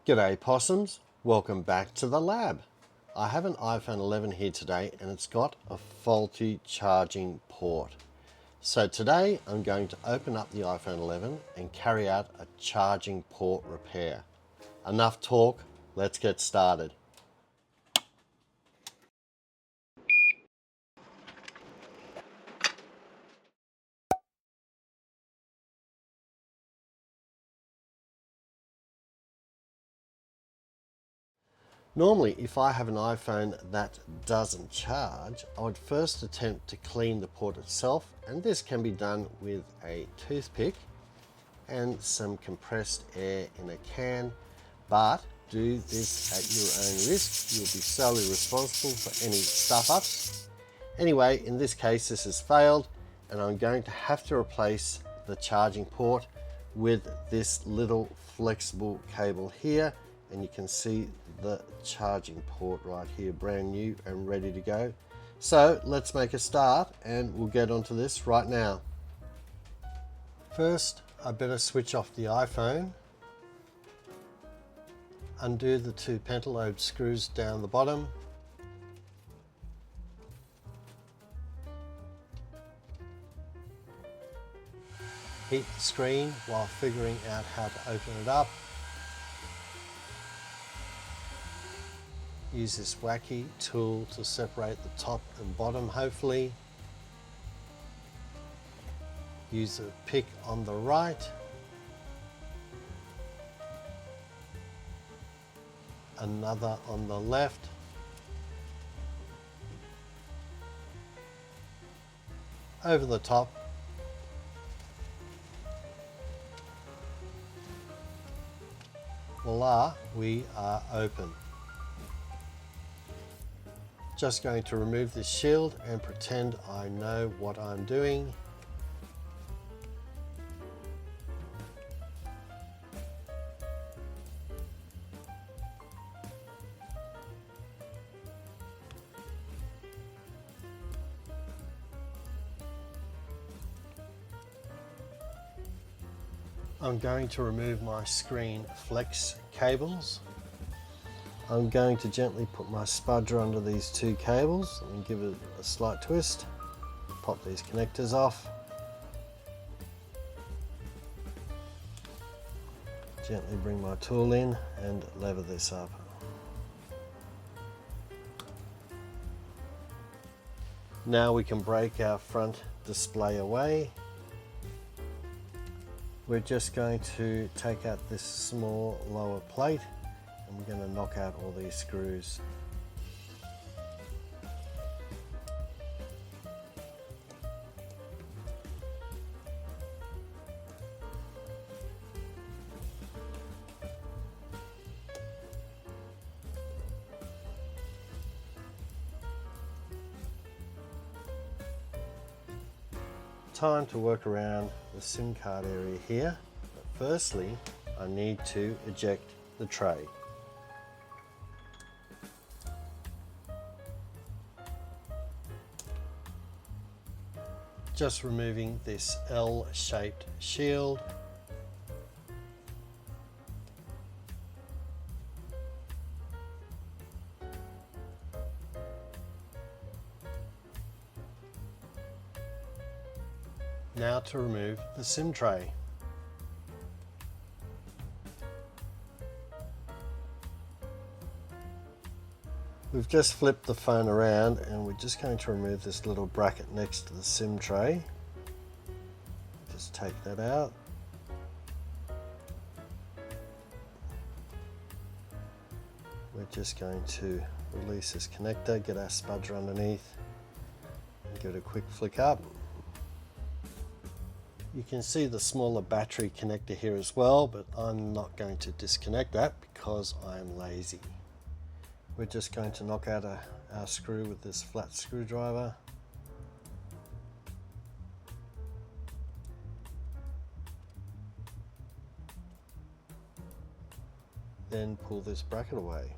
G'day possums, welcome back to the lab. I have an iPhone 11 here today and it's got a faulty charging port. So today I'm going to open up the iPhone 11 and carry out a charging port repair. Enough talk, let's get started. Normally, if I have an iPhone that doesn't charge, I would first attempt to clean the port itself, and this can be done with a toothpick and some compressed air in a can, but do this at your own risk. You'll be solely responsible for any stuff-ups. Anyway, in this case, this has failed, and I'm going to have to replace the charging port with this little flexible cable here. And you can see the charging port right here, brand new and ready to go. So let's make a start and we'll get onto this right now. First, I better switch off the iPhone, undo the two pentalobe screws down the bottom, heat the screen while figuring out how to open it up. Use this wacky tool to separate the top and bottom, hopefully. Use a pick on the right. Another on the left. Over the top. Voila, we are open. Just going to remove this shield and pretend I know what I'm doing. I'm going to remove my screen flex cables. I'm going to gently put my spudger under these two cables and give it a slight twist. Pop these connectors off. Gently bring my tool in and lever this up. Now we can break our front display away. We're just going to take out this small lower plate and we're going to knock out all these screws. Time to work around the SIM card area here, but firstly I need to eject the tray. Just removing this L-shaped shield. Now to remove the SIM tray. We've just flipped the phone around and we're just going to remove this little bracket next to the SIM tray. Just take that out. We're just going to release this connector, get our spudger underneath and give it a quick flick up. You can see the smaller battery connector here as well, but I'm not going to disconnect that because I'm lazy. We're just going to knock out our screw with this flat screwdriver. Then pull this bracket away.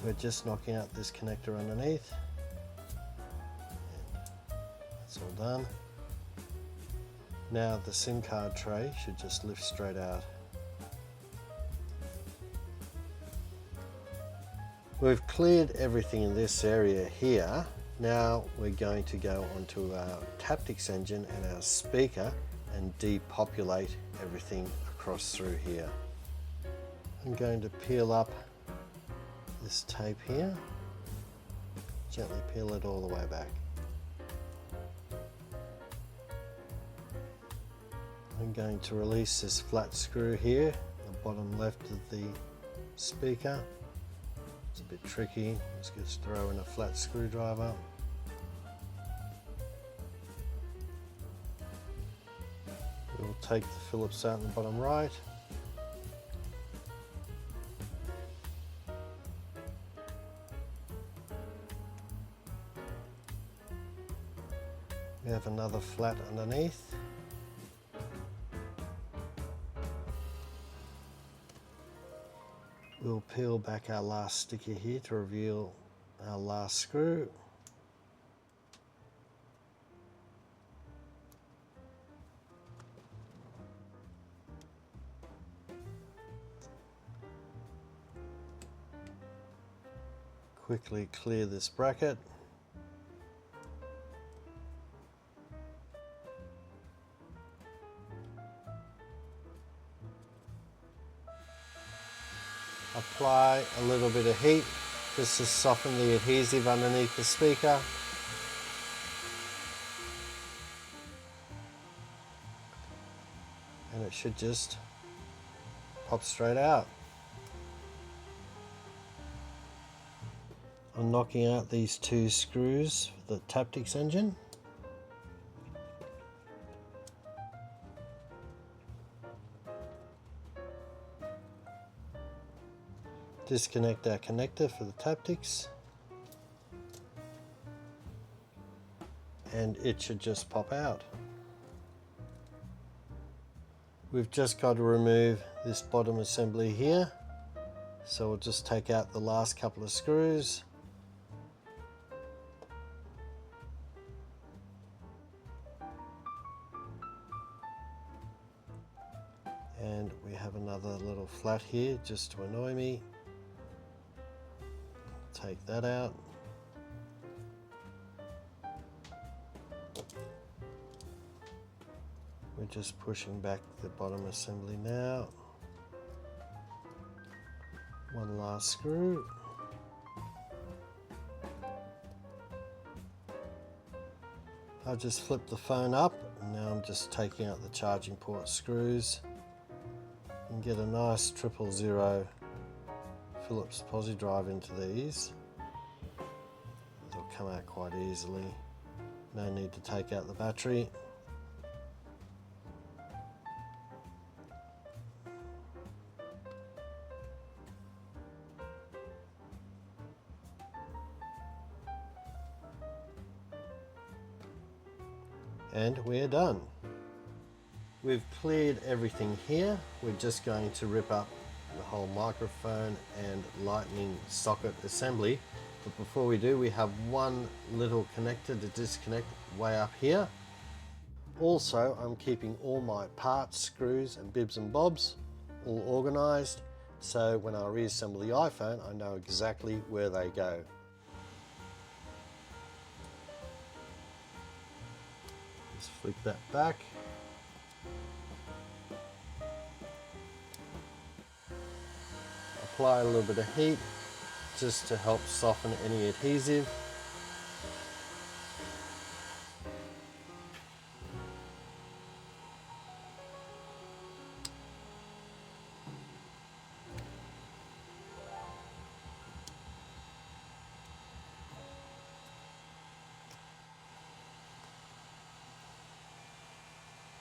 We're just knocking out this connector underneath. That's all done. Now the SIM card tray should just lift straight out. We've cleared everything in this area here. Now we're going to go onto our taptics engine and our speaker and depopulate everything across through here. I'm going to peel up this tape here, gently peel it all the way back. I'm going to release this flat screw here, the bottom left of the speaker. It's a bit tricky, just throw in a flat screwdriver. We'll take the Phillips out in the bottom right. We have another flat underneath. We'll peel back our last sticker here to reveal our last screw. Quickly clear this bracket. Apply a little bit of heat just to soften the adhesive underneath the speaker. And it should just pop straight out. I'm knocking out these two screws for the taptics engine. Disconnect our connector for the taptics, and it should just pop out. We've just got to remove this bottom assembly here, so we'll just take out the last couple of screws. And we have another little flat here just to annoy me. Take that out. We're just pushing back the bottom assembly now. One last screw. I'll just flip the phone up, and now I'm just taking out the charging port screws and get a nice 000 Phillips posi drive into these. They'll come out quite easily. No need to take out the battery. And we're done. We've cleared everything here. We're just going to rip up the whole microphone and lightning socket assembly. But before we do, we have one little connector to disconnect way up here. Also, I'm keeping all my parts, screws and bibs and bobs all organized, so when I reassemble the iPhone, I know exactly where they go. Just flick that back. Apply a little bit of heat just to help soften any adhesive.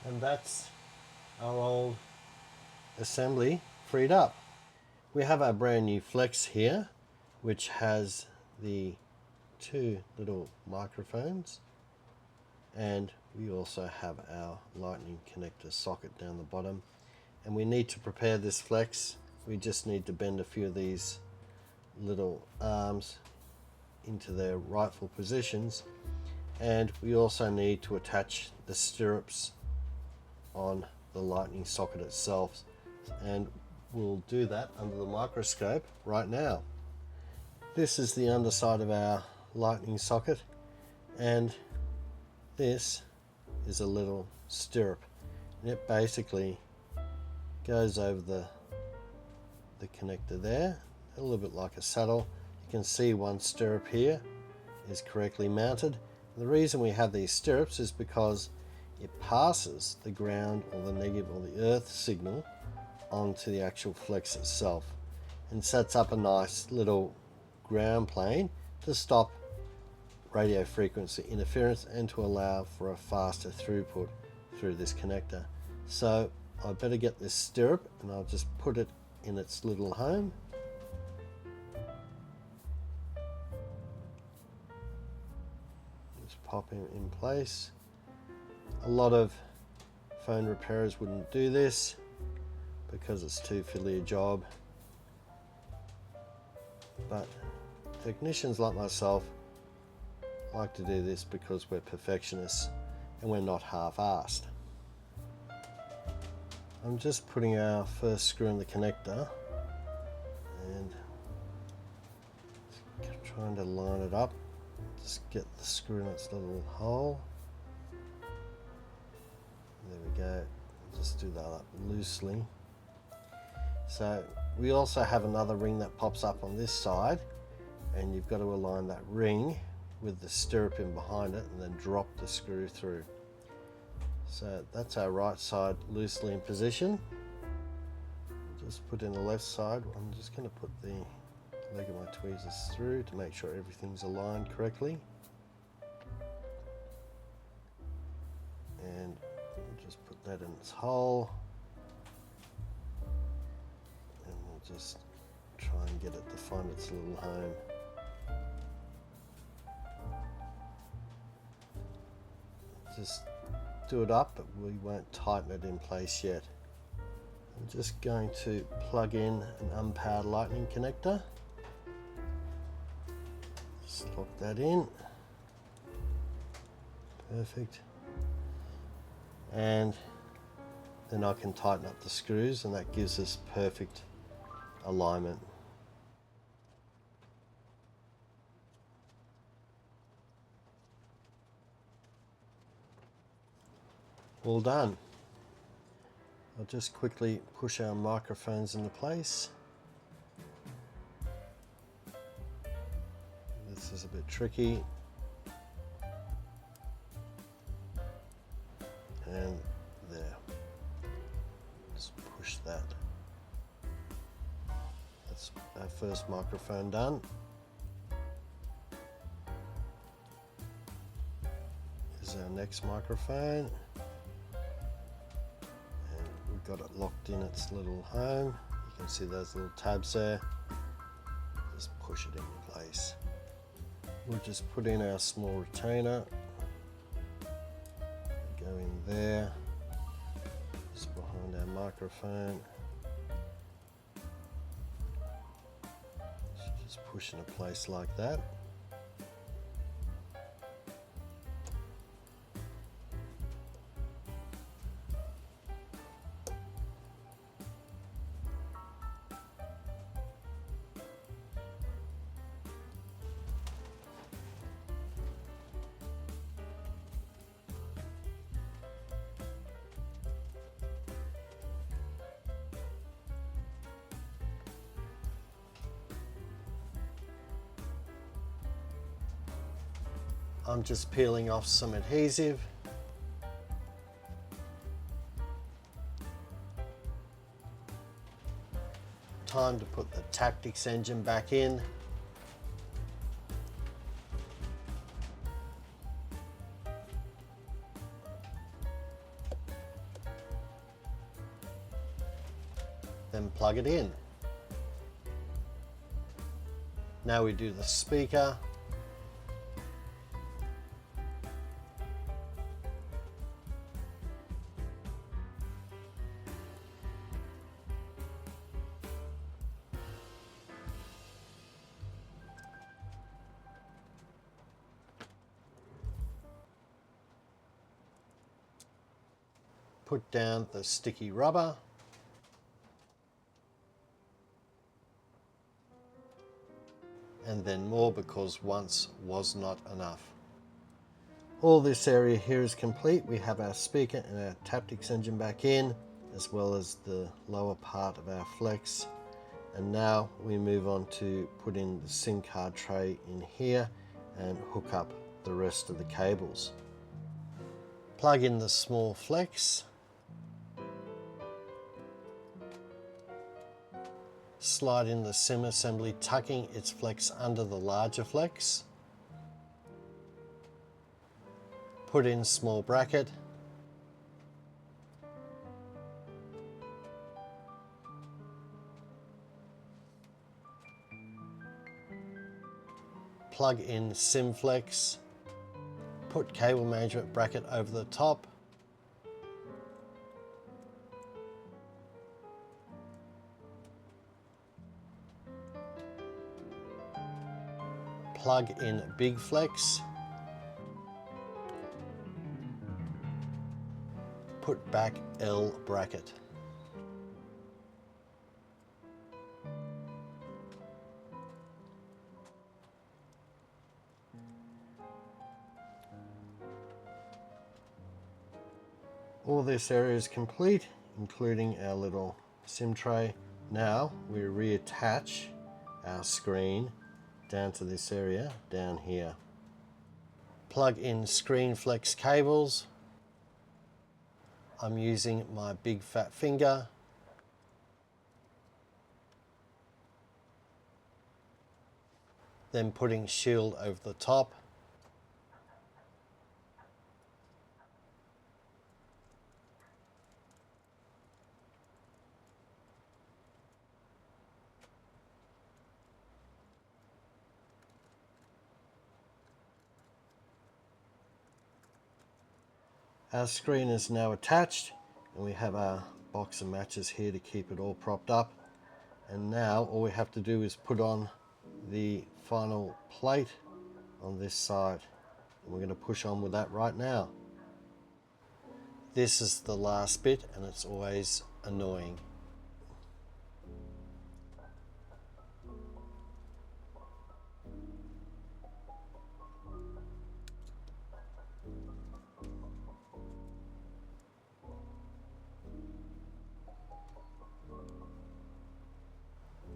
And that's our old assembly freed up. We have our brand new Flex here, which has the two little microphones, and we also have our lightning connector socket down the bottom. And we need to prepare this Flex. We just need to bend a few of these little arms into their rightful positions, And we also need to attach the stirrups on the lightning socket itself, and we'll do that under the microscope right now. This is the underside of our lightning socket, and this is a little stirrup, and it basically goes over the connector there, a little bit like a saddle. You can see one stirrup here is correctly mounted. The reason we have these stirrups is because it passes the ground or the negative or the earth signal onto the actual flex itself, and sets up a nice little ground plane to stop radio frequency interference and to allow for a faster throughput through this connector. So I better get this stirrup, and I'll just put it in its little home. Just pop it in place. A lot of phone repairers wouldn't do this because it's too fiddly a job, but technicians like myself like to do this because we're perfectionists and we're not half-assed. I'm just putting our first screw in the connector and trying to line it up. Just get the screw in its little hole. There we go. Just do that up loosely. So we also have another ring that pops up on this side, and you've got to align that ring with the stirrup in behind it and then drop the screw through. So that's our right side loosely in position. Just put in the left side. I'm just going to put the leg of my tweezers through to make sure everything's aligned correctly. And we'll just put that in its hole. And we'll just try and get it to find its little home. Just do it up, but we won't tighten it in place yet. I'm just going to plug in an unpowered lightning connector. Just lock that in. Perfect. And then I can tighten up the screws, and that gives us perfect alignment. All done. I'll just quickly push our microphones into place. This is a bit tricky. And there. Just push that. That's our first microphone done. Here's our next microphone. Got it locked in its little home. You can see those little tabs there. Just push it into place. We'll just put in our small retainer. Go in there, just behind our microphone. Just push into place like that. I'm just peeling off some adhesive. Time to put the Taptics engine back in. Then plug it in. Now we do the speaker. Put down the sticky rubber. And then more, because once was not enough. All this area here is complete. We have our speaker and our taptics engine back in, as well as the lower part of our flex. And now we move on to put in the SIM card tray in here and hook up the rest of the cables. Plug in the small flex. Slide in the SIM assembly, tucking its flex under the larger flex. Put in small bracket. Plug in SIM flex. Put cable management bracket over the top. Plug in big flex. Put back L bracket. All this area is complete, including our little SIM tray. Now we reattach our screen down to this area down here. Plug in screen flex cables. I'm using my big fat finger. Then putting shield over the top. Our screen is now attached, and we have our box of matches here to keep it all propped up. And now all we have to do is put on the final plate on this side. And we're going to push on with that right now. This is the last bit, and it's always annoying.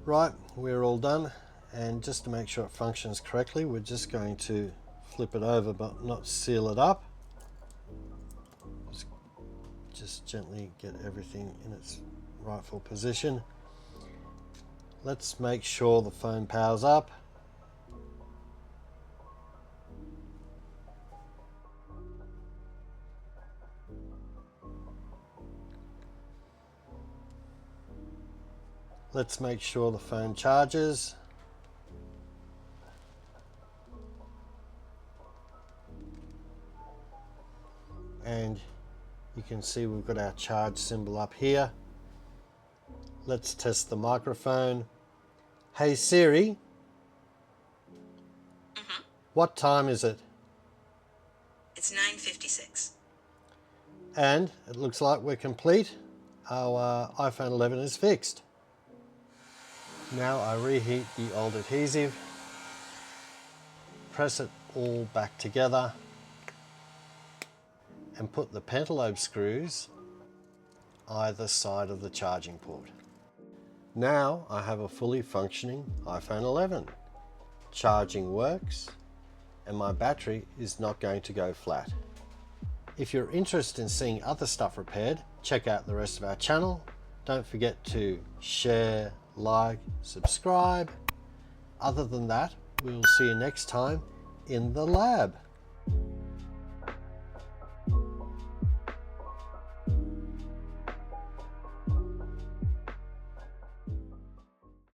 Right, we're all done, and just to make sure it functions correctly, we're just going to flip it over but not seal it up. Just gently get everything in its rightful position. Let's make sure the phone powers up. Let's make sure the phone charges. And you can see we've got our charge symbol up here. Let's test the microphone. Hey Siri, what time is it? It's 9:56. And it looks like we're complete. Our iPhone 11 is fixed. Now I reheat the old adhesive, press it all back together, and put the pentalobe screws either side of the charging port. Now I have a fully functioning iPhone 11. Charging works, and my battery is not going to go flat. If you're interested in seeing other stuff repaired, check out the rest of our channel. Don't forget to share, like, subscribe. Other than that, we'll see you next time in the lab.